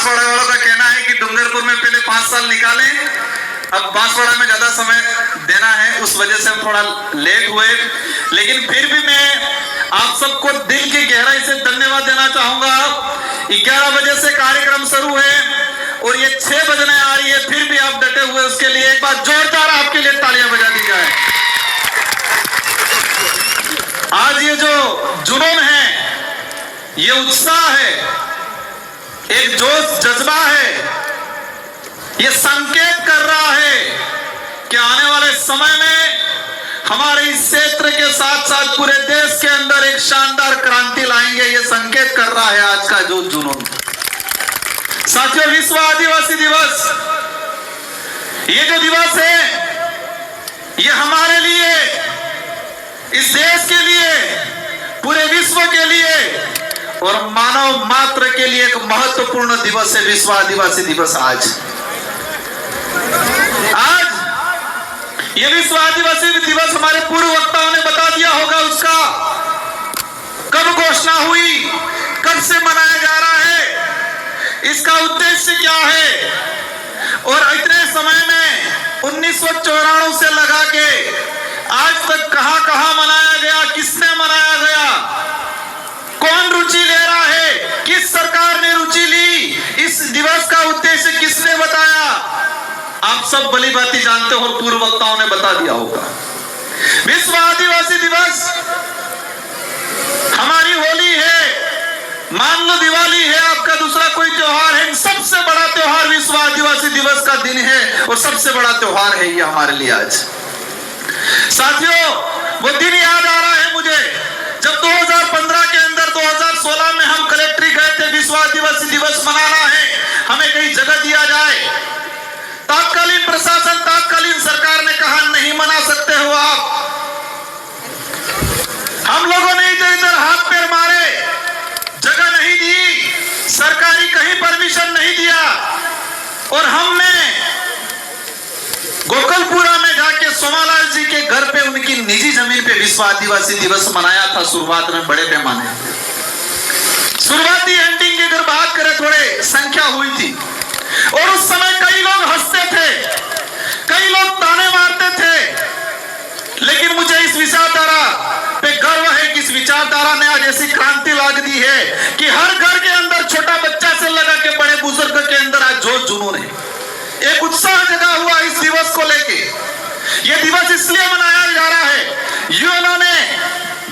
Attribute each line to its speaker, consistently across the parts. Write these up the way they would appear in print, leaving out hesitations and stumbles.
Speaker 1: बांसवाड़ा वालों का कहना है कि डूंगरपुर में पहले 5 साल निकाले, अब बांसवाड़ा में ज्यादा समय देना है, उस वजह से हम थोड़ा लेट हुए। लेकिन फिर भी मैं आप सबको दिल की गहराई से धन्यवाद देना चाहूंगा। 11 बजे से कार्यक्रम शुरू है और ये 6 बजने आ रही है, फिर भी आप डटे हुए, उसके लिए एक बार जोरदार आपके लिए तालियां बजा दी जाए। आज ये जो जुनून है, ये उत्साह है, एक जोश जज्बा है, ये संकेत कर रहा है कि आने वाले समय में हमारे इस क्षेत्र के साथ साथ पूरे देश के अंदर एक शानदार क्रांति लाएंगे। ये संकेत कर रहा है आज का जो जुनून। साथियों, विश्व आदिवासी दिवस, ये जो दिवस है, ये हमारे लिए, इस देश के लिए, पूरे विश्व के लिए और मानव मात्र के लिए एक महत्वपूर्ण दिवस है विश्व आदिवासी दिवस। आज ये विश्व आदिवासी दिवस हमारे पूर्व वक्ताओं ने बता दिया होगा उसका कब घोषणा हुई, कब से मनाया जा रहा है, इसका उद्देश्य क्या है, और इतने समय में 1994 से लगा के आज तक कहां कहां मनाया गया, किसने मनाया गया, कौन रुचि ले रहा है, किस सरकार ने रुचि ली, इस दिवस का उद्देश्य किसने बताया, आप सब भली भांति जानते हो, पूर्व वक्ताओं ने बता दिया होगा। विश्व आदिवासी दिवस हमारी होली है, मान लो दिवाली है, आपका दूसरा कोई त्योहार है, सबसे बड़ा त्योहार विश्व आदिवासी दिवस का दिन है और सबसे बड़ा त्योहार है ये हमारे लिए आज। साथियों, वो दिन याद आ रहा है मुझे जब 2015 के अंदर 2016 में हम कलेक्ट्री गए थे, विश्व आदिवासी दिवस मनाना है, हमें कहीं जगह दिया जाए। तात्कालीन प्रशासन, तात्कालीन सरकार ने कहा नहीं मना सकते हो आप। हम लोगों ने इधर इधर हाथ पैर मारे, जगह नहीं दी, सरकारी कहीं परमिशन नहीं दिया, और हमने गोकलपुरा में जाके सोमालाल जी के घर पे, उनकी निजी जमीन पे विश्व आदिवासी दिवस मनाया था। शुरुआत में बड़े पैमाने, शुरुआती एंडिंग की अगर बात करें, थोड़े संख्या हुई थी और उस समय कई लोग हंसते थे, कई लोग ताने मारते थे, लेकिन मुझे इस विचारधारा पे गर्व है कि इस विचारधारा ने आज ऐसी क्रांति ला दी है कि हर घर के अंदर, छोटा बच्चा से लगा के बड़े बुजुर्ग के अंदर आज जोश जुनून है, एक उत्साह जगा हुआ इस दिवस को लेके। यह दिवस इसलिए मनाया जा रहा है, यूएनओ ने,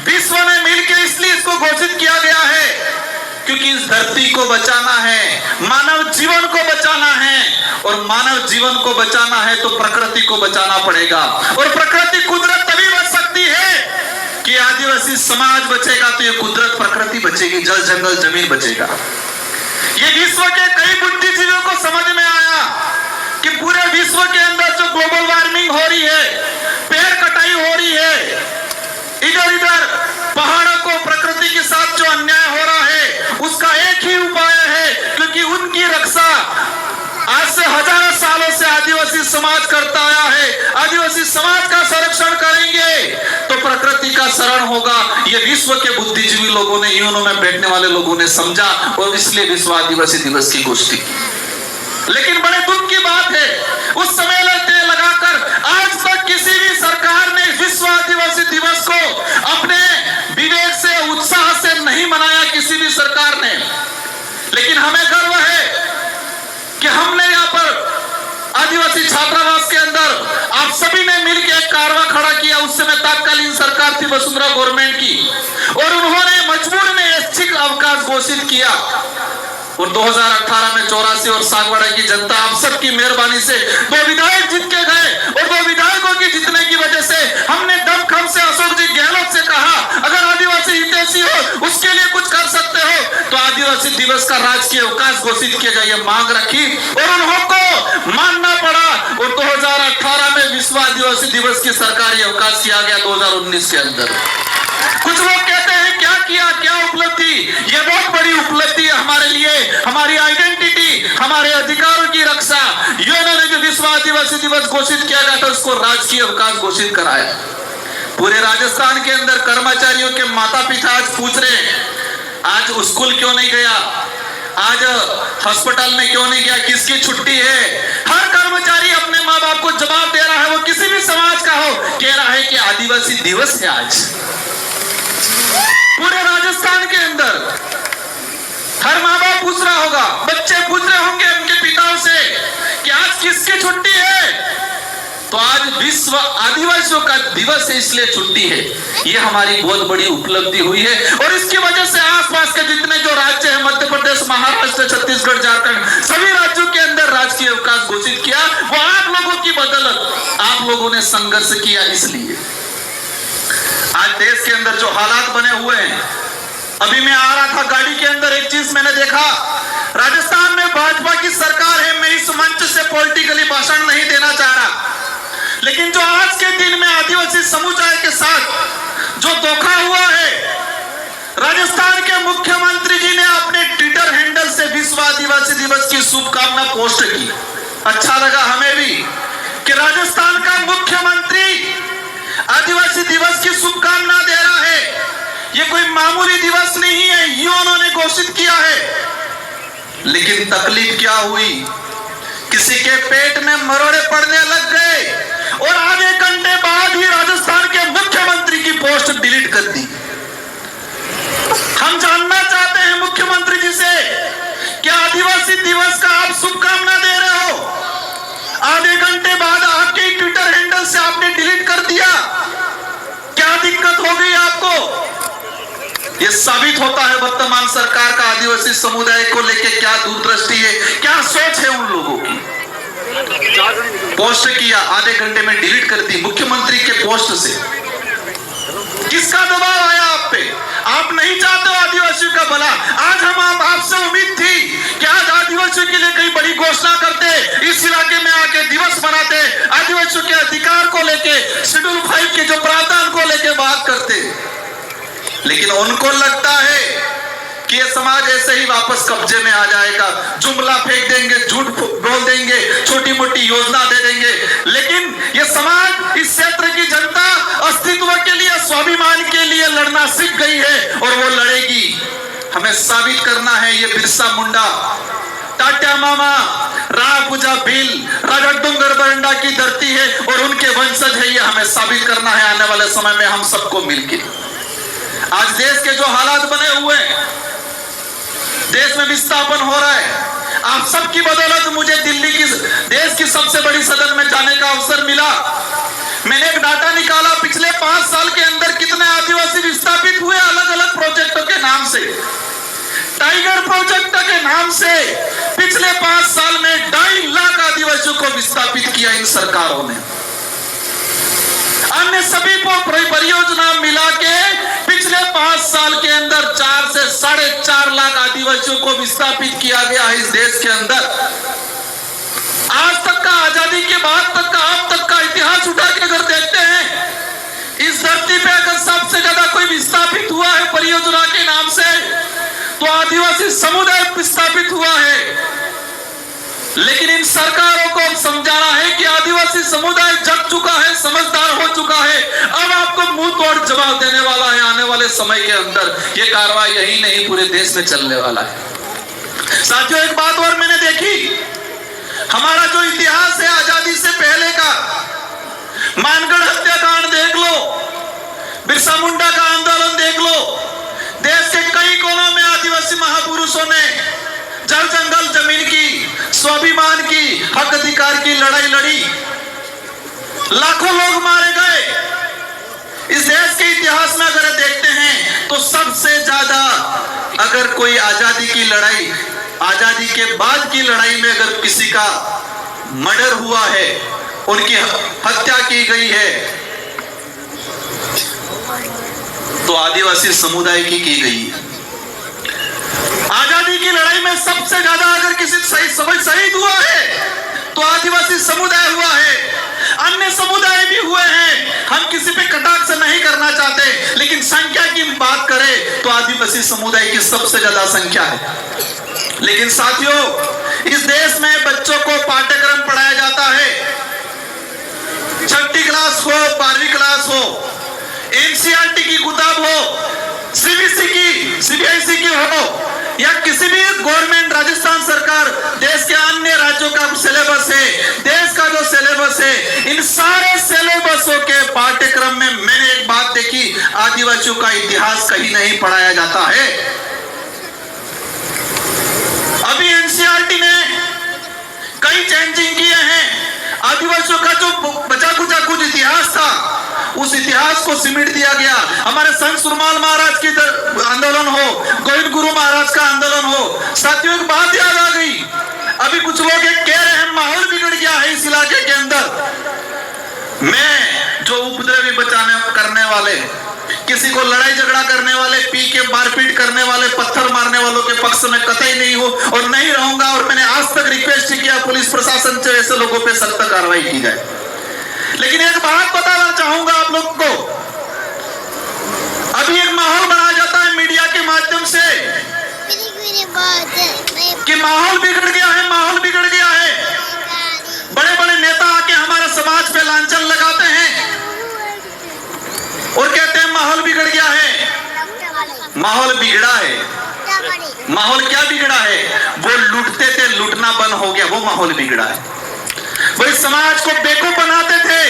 Speaker 1: विश्व ने मिलकर इसलिए इसको घोषित किया गया है क्योंकि इस धरती को बचाना है, मानव जीवन को बचाना है, और मानव जीवन को बचाना है तो प्रकृति को बचाना पड़ेगा, और प्रकृति, कुदरत तभी बच सकती है कि आदिवासी समाज बचेगा तो ये कुदरत, प्रकृति बचेगी, जल जंगल जमीन बचेगा। ये विश्व के कई बुद्धिजीवियों को समझ में आया कि पूरे विश्व के अंदर जो ग्लोबल वार्मिंग हो रही है, पेड़ कटाई हो रही है, इधर इधर पहाड़ों को, प्रकृति के साथ जो अन्याय हो रहा है, उसका एक ही उपाय है, क्योंकि उनकी रक्षा आज से हजारों सालों से आदिवासी समाज करता आया है। आदिवासी समाज का संरक्षण करेंगे तो प्रकृति का शरण होगा। ये विश्व के बुद्धिजीवी लोगों ने, यूएनओ में बैठने वाले लोगों ने समझा और इसलिए विश्व आदिवासी दिवस की घोषणा की। लेकिन बड़े दुख की बात है, उस समय लगाकर आज तक किसी भी सरकार ने विश्व आदिवासी दिवस को अपने विवेक से, उत्साह से नहीं मनाया, किसी भी सरकार ने। लेकिन हमें गर्व है कि हमने यहाँ पर आदिवासी छात्रावास के अंदर आप सभी ने मिलकर एक कारवा खड़ा किया। उस समय तात्कालीन सरकार थी वसुंधरा गवर्नमेंट की, और उन्होंने मजबूर में ऐच्छिक अवकाश घोषित किया, और 2018 में 84 और सागवाड़ा की जनता आप सबकी मेहरबानी से 2 विधायक जीत के गए, और 2 विधायकों की जीतने की वजह से हमने दमखम से अशोक जी गहलोत से कहा, अगर आदिवासी हितैषी हो, उसके लिए कुछ कर सकते हो तो आदिवासी दिवस का राजकीय अवकाश घोषित किया जाए, मांग रखी और उनको मानना पड़ा, और 2018 में विश्व आदिवासी दिवस की सरकारी अवकाश किया गया 2019 के अंदर। कुछ लोग कहते हैं क्या किया, क्या उपलब्धि, ये बहुत बड़ी उपलब्धि है हमारे लिए, हमारी आइडेंटिटी, हमारे अधिकारों की रक्षा। यूएनओ ने जो विश्व आदिवासी दिवस घोषित किया गया था, उसको राजकीय अवकाश घोषित कराया। पूरे राजस्थान के अंदर कर्मचारियों के माता पिता आज पूछ रहे हैं, आज स्कूल क्यों नहीं गया, आज अस्पताल में क्यों नहीं गया, किसकी छुट्टी है। हर कर्मचारी अपने माँ बाप को जवाब दे रहा है, वो किसी भी समाज का हो, कह रहा है कि आदिवासी दिवस है आज। पूरे राजस्थान के अंदर हर माँ बाप पूछ रहा होगा, बच्चे पूछ रहे होंगे उनके पिताओं से कि आज किसकी छुट्टी है। तो आज विश्व आदिवासियों का दिवस है, इसलिए छुट्टी है। ये हमारी बहुत बड़ी उपलब्धि हुई है और इसकी वजह से आसपास के जितने जो राज्य हैं, मध्य प्रदेश, महाराष्ट्र, छत्तीसगढ़, झारखंड, सभी राज्यों के अंदर राजकीय अवकाश घोषित किया। वो आप लोगों की बदौलत, आप लोगों ने संघर्ष किया, इसलिए आज देश के अंदर जो हालात बने हुए हैं। अभी मैं आ रहा था गाड़ी के अंदर, एक चीज मैंने देखा, राजस्थान में भाजपा की सरकार है। मैं इस मंच से पॉलिटिकली भाषण नहीं देना चाह रहा, लेकिन जो आज के दिन में आदिवासी समुदाय के साथ जो धोखा हुआ है, राजस्थान के मुख्यमंत्री जी ने अपने ट्विटर हैंडल से विश्व आदिवासी दिवस की शुभकामना पोस्ट की। अच्छा लगा हमें भी कि राजस्थान का मुख्यमंत्री आदिवासी दिवस की शुभकामना दे रहा है। ये कोई मामूली दिवस नहीं है, ये उन्होंने घोषित किया है। लेकिन तकलीफ क्या हुई, किसी के पेट में मरोड़े पड़ने लग गए और आधे घंटे बाद ही राजस्थान के मुख्यमंत्री की पोस्ट डिलीट कर दी। हम जानना चाहते हैं मुख्यमंत्री जी से कि आदिवासी दिवस का आप शुभकामना दे रहे हो, आधे घंटे बाद आपके ट्विटर हैंडल से आपने डिलीट कर दिया, क्या दिक्कत हो गई आपको। ये साबित होता है वर्तमान सरकार का आदिवासी समुदाय को लेके क्या दूरदृष्टि है, क्या सोच है उन लोगों की। पोस्ट किया, आधे घंटे में डिलीट कर दी मुख्यमंत्री के पोस्ट से। किसका दबाव आया आप पे, आप नहीं चाहते हो आदिवासियों का भला। आज हम आपसे उम्मीद थी कि आज आदिवासियों के लिए कई बड़ी घोषणा करते, इस इलाके में आके दिवस मनाते, आदिवासियों के अधिकार को लेके, शेड्यूल 5 के जो प्रावधान को लेके बात करते। लेकिन उनको लगता है कि ये समाज ऐसे ही वापस कब्जे में आ जाएगा, जुमला फेंक देंगे, झूठ बोल देंगे, छोटी मोटी योजना दे देंगे। लेकिन ये समाज, इस क्षेत्र की जनता अस्तित्व के लिए, स्वाभिमान के लिए लड़ना सीख गई है और वो लड़ेगी। हमें साबित करना है ये बिरसा मुंडा, टाट्या मामा, रापूजा भील, राजा डूंगर बरंडा की धरती है और उनके वंशज है। ये हमें साबित करना है आने वाले समय में हम सबको मिलकर। आज देश के जो हालात बने हुए हैं, देश में विस्थापन हो रहा है, आप सबकी बदौलत मुझे दिल्ली की, देश की सबसे बड़ी सदन में जाने का अवसर मिला। मैंने एक डाटा निकाला, पिछले 5 साल के अंदर कितने आदिवासी विस्थापित हुए अलग अलग प्रोजेक्टों के नाम से। टाइगर प्रोजेक्ट के नाम से पिछले 5 साल में 2.5 लाख आदिवासियों को विस्थापित किया इन सरकारों ने। अन्य सभी परियोजना मिला के पिछले 5 साल के अंदर 4 से 4.5 लाख आदिवासियों को विस्थापित किया गया है इस देश के अंदर। आज तक का, आजादी के बाद तक का, अब तक का इतिहास उठा के अगर देखते हैं, इस धरती पे अगर सबसे ज्यादा कोई विस्थापित हुआ है परियोजना के नाम से, तो आदिवासी समुदाय विस्थापित हुआ है। लेकिन इन सरकारों को समझाना है कि आदिवासी समुदाय जग चुका है, समझदार हो चुका है, अब आपको मुंह तोड़ जवाब देने वाला है आने वाले समय के अंदर। ये कार्रवाई यही नहीं, पूरे देश में चलने वाला है। साथियों, एक बात और मैंने देखी, हमारा जो इतिहास है आजादी से पहले का, मानगढ़ हत्याकांड देख लो, बिरसा मुंडा का आंदोलन देख लो, देश के कई कोनों में आदिवासी महापुरुषों ने जल जंगल जमीन की, स्वाभिमान की, हक अधिकार की लड़ाई लड़ी, लाखों लोग मारे गए। इस देश के इतिहास में अगर देखते हैं तो सबसे ज्यादा अगर कोई आजादी की लड़ाई, आजादी के बाद की लड़ाई में अगर किसी का मर्डर हुआ है, उनकी हत्या की गई है, तो आदिवासी समुदाय की गई है। आजादी की लड़ाई में सबसे ज्यादा अगर किसी शहीद हुआ है तो आदिवासी समुदाय हुआ है। अन्य समुदाय भी हुए हैं, हम किसी पे कटाक्ष नहीं करना चाहते, लेकिन संख्या की बात करें तो आदिवासी समुदाय की सबसे ज्यादा संख्या है। लेकिन साथियों, इस देश में बच्चों को पाठ्यक्रम पढ़ाया जाता है, 6ठी क्लास हो, 12वीं क्लास हो, एनसीईआरटी की किताब हो, सीबीएसई की, सीबीएसई की हो, या किसी भी गवर्नमेंट, राजस्थान सरकार, देश के अन्य राज्यों का सिलेबस है, देश का जो सिलेबस है, इन सारे सिलेबसों के पाठ्यक्रम में मैंने एक बात देखी, आदिवासियों का इतिहास कहीं नहीं पढ़ाया जाता है। अभी एनसीईआरटी ने कई चेंजिंग किए हैं। आदिवासियों का जो बचा कुचा कुछ इतिहास था, उस इतिहास को सिमट दिया गया। हमारे संत सुरमाल महाराज की आंदोलन हो, गोविंद गुरु महाराज का आंदोलन हो, साथियों एक बात याद आ गई। अभी कुछ लोग एक कह रहे हैं माहौल बिगड़ गया है इस इलाके के अंदर। मैं जो उपद्रवी बचाने करने वाले, किसी को लड़ाई झगड़ा करने वाले, पी के मारपीट करने वाले, पत्थर मारने वालों के पक्ष में कतई नहीं हूं और नहीं रहूंगा। और मैंने आज तक रिक्वेस्ट किया पुलिस प्रशासन से ऐसे लोगों पे सख्त कार्रवाई की जाए। लेकिन एक बात बताना चाहूंगा आप लोग को, अभी एक माहौल बनाया जाता है मीडिया के माध्यम से कि माहौल बिगड़ गया है, माहौल बिगड़ गया है। बड़े बड़े नेता आके हमारे समाज पे लांछन लगाते हैं और कहते हैं माहौल बिगड़ गया है। माहौल बिगड़ा है। माहौल क्या बिगड़ा है? वो लूटते थे, लूटना बंद हो गया, वो माहौल बिगड़ा है। वो इस समाज को बेवकूफ बनाते थे,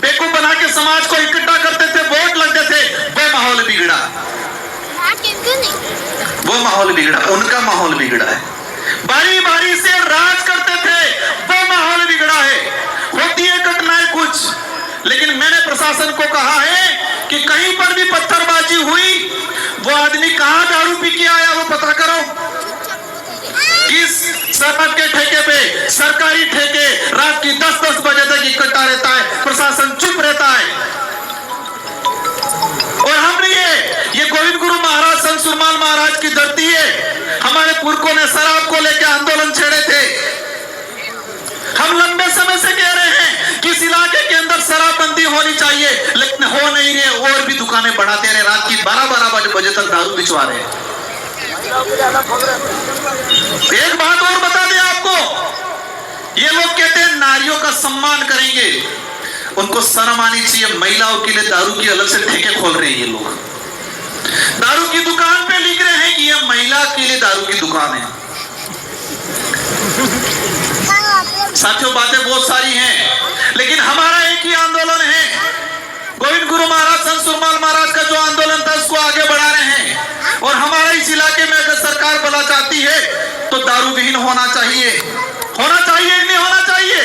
Speaker 1: बेवकूफ बना के समाज को इकट्ठा करते थे, वोट लगते थे, वो माहौल बिगड़ा। वो माहौल बिगड़ा, उनका माहौल बिगड़ा है। बारी बारी से राज करते थे, वो माहौल बिगड़ा है। होती है घटनाएं कुछ, लेकिन मैंने प्रशासन को कहा है कि कहीं पर भी पत्थरबाजी हुई, वो आदमी कहां दारू पी के आया वो पता करो। किस शराब के ठेके पे, सरकारी ठेके, रात की 10-10 बजे तक इकट्ठा रहता है, प्रशासन चुप रहता है। और हमने ये गोविंद गुरु महाराज, संत सुरमाल महाराज की धरती है। हमारे पुरखों ने शराब को लेकर आंदोलन छेड़े थे। हम लंबे समय से कह रहे हैं कि इस इलाके के अंदर शराबबंदी होनी चाहिए, लेकिन हो नहीं रही। और भी दुकानें बढ़ाते रहे, रात की 12-12 बजे तक दारू बिचवा रहे हैं। एक बात और बता दें आपको, ये लोग कहते हैं नारियों का सम्मान करेंगे, उनको शर्म आनी चाहिए। महिलाओं के लिए दारू की अलग से ठेके खोल रहे हैं ये लोग। दारू की दुकान पे लिख रहे हैं कि ये महिला के लिए दारू की दुकान है। साथियों बातें बहुत सारी हैं, लेकिन हमारा एक ही आंदोलन है। गोविंद गुरु महाराज, संत सुरमाल महाराज का जो आंदोलन था उसको आगे बढ़ा रहे हैं। और हमारा इस इलाके में अगर सरकार भला चाहती है तो दारू विहीन होना चाहिए। होना चाहिए नहीं होना चाहिए?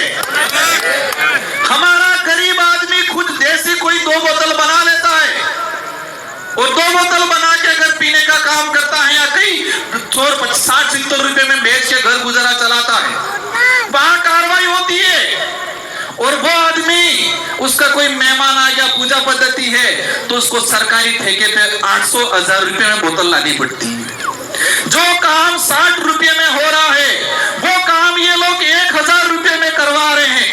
Speaker 1: हमारा गरीब आदमी खुद देसी कोई 2 बोतल बना लेता है और 2 बोतल बना के अगर पीने का काम करता है या कहीं 60-70 रुपए में बेच के घर गुजारा चलाता है, वहां कार्रवाई होती है। और वो आदमी, उसका कोई मेहमान आ गया, पूजा पद्धति है, तो उसको सरकारी ठेके पे 800-1000 रुपए में बोतल लानी पड़ती है। जो काम 60 रुपए में हो रहा है, वो काम ये लोग 1000 रुपए में करवा रहे हैं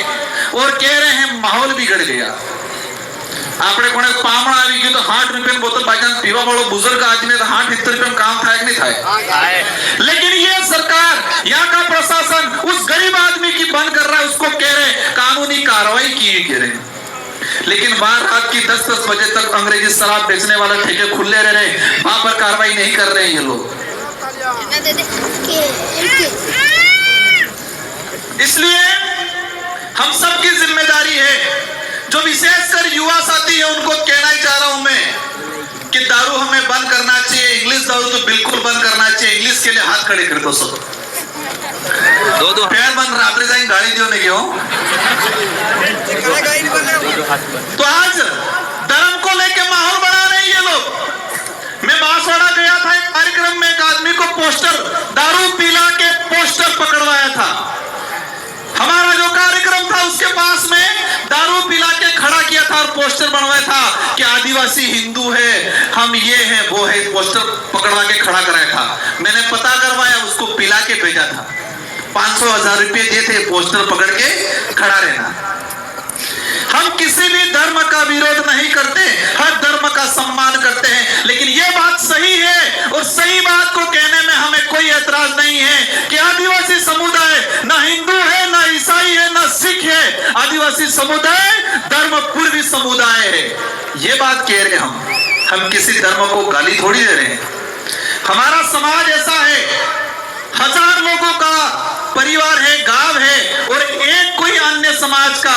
Speaker 1: और कह रहे हैं माहौल बिगड़ गया। આપણે કોને પામણ આવી ગયું તો 60 રૂપિયાની બોતલ બાજાન પીવા વાળો બુजुर्ग आदमी तो 60-70 रुपए में काम થાય કે नहीं થાય? लेकिन ये सरकार, यहाँ का प्रशासन उस गरीब आदमी की बंद कर रहा है, उसको कह रहे कानूनी कार्रवाई की कह रहे। लेकिन बाहर रात की 10-10 बजे तक अंग्रेजी शराब बेचने वाले ठेके खुले रह रहे, वहां पर कार्रवाई नहीं कर रहे हैं ये लोग। इसलिए हम सबकी जिम्मेदारी है, जो विशेषकर युवा साथी है उनको कहना ही चाह रहा हूं मैं कि दारू हमें बंद करना चाहिए। इंग्लिश दारू तो बिल्कुल बंद करना चाहिए। इंग्लिश के लिए हाथ खड़े कर दो सब। दो पैर बंद रात्रि जाएंगे गाड़ी दियो नहीं क्यों? तो आज धर्म को लेके माहौल बना रहे हैं ये लोग। मैं बांसवाड़ा गया था, एक कार्यक्रम में एक आदमी को पोस्टर, दारू पिला के पोस्टर पकड़वाया था। हमारा जो कार्यक्रम था उसके पास में दारू पिला के खड़ा किया था और पोस्टर बनवाया था कि आदिवासी हिंदू है, हम ये हैं वो है। पोस्टर पकड़वा के खड़ा कराया था। मैंने पता करवाया, उसको पिला के भेजा था। 500-1000 रुपए दिए थे पोस्टर पकड़ के खड़ा रहना। हम किसी भी धर्म का विरोध नहीं करते, हर धर्म का सम्मान करते हैं। लेकिन ये बात सही है और सही बात को कहने में हमें कोई ऐतराज नहीं है कि आदिवासी समुदाय ना हिंदू है, ना ईसाई है, ना सिख है। आदिवासी समुदाय धर्म पूर्वी समुदाय है। ये बात कह रहे हम किसी धर्म को गाली थोड़ी दे रहे हैं। हमारा समाज ऐसा है, 1000 लोगों का परिवार है, गांव है, और एक कोई अन्य समाज का,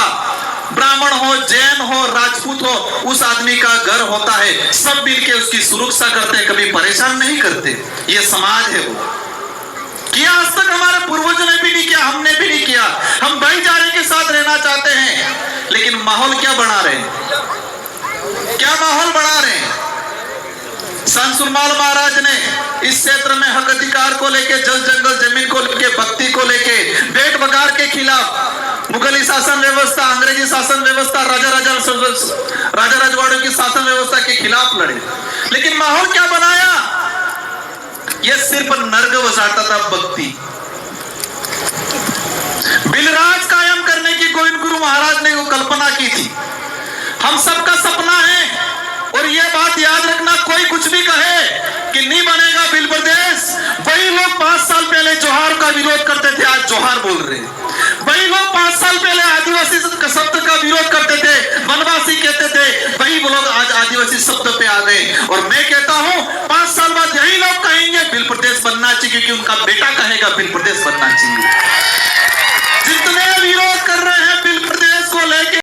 Speaker 1: ब्राह्मण हो, जैन हो, राजपूत हो, उस आदमी का घर होता है, सब मिलके उसकी सुरक्षा करते हैं, कभी परेशान नहीं करते। ये समाज है वो। किया आज तक हमारे पूर्वजों ने भी नहीं किया, हमने भी नहीं किया। हम भाईचारे के साथ रहना चाहते हैं, लेकिन माहौल क्या बना रहे हैं? क्या माहौल बना रहे हैं? संत सुरमाल महाराज ने इस क्षेत्र में हक अधिकार को लेके, जल जंगल जमीन को लेके, भक्ति को लेके, बेट बगार के खिलाफ, मुगली शासन व्यवस्था, अंग्रेजी शासन व्यवस्था, राजा रजवाड़ों की शासन व्यवस्था के खिलाफ लड़े। लेकिन माहौल क्या बनाया? यह सिर्फ नर्ग बसाता था भक्ति। बिलराज कायम करने की गोविंद गुरु महाराज ने वो कल्पना की थी। हम सबका सपना है, और यह बात याद रखना, कोई कुछ भी कहे कि नहीं बनेगा बिल प्रदेश, वही लोग 5 साल पहले जोहार का विरोध करते थे, आज जोहार बोल रहे हैं। वही लोग 5 साल पहले आदिवासी शब्द का विरोध करते थे, वनवासी कहते थे, वही लोग आज आदिवासी शब्द पे आ गए। और मैं कहता हूं 5 साल बाद यही लोग कहेंगे बिल प्रदेश बनना चाहिए, क्योंकि उनका बेटा कहेगा बिल प्रदेश बनना चाहिए। जितने विरोध कर रहे हैं बिल प्रदेश को लेके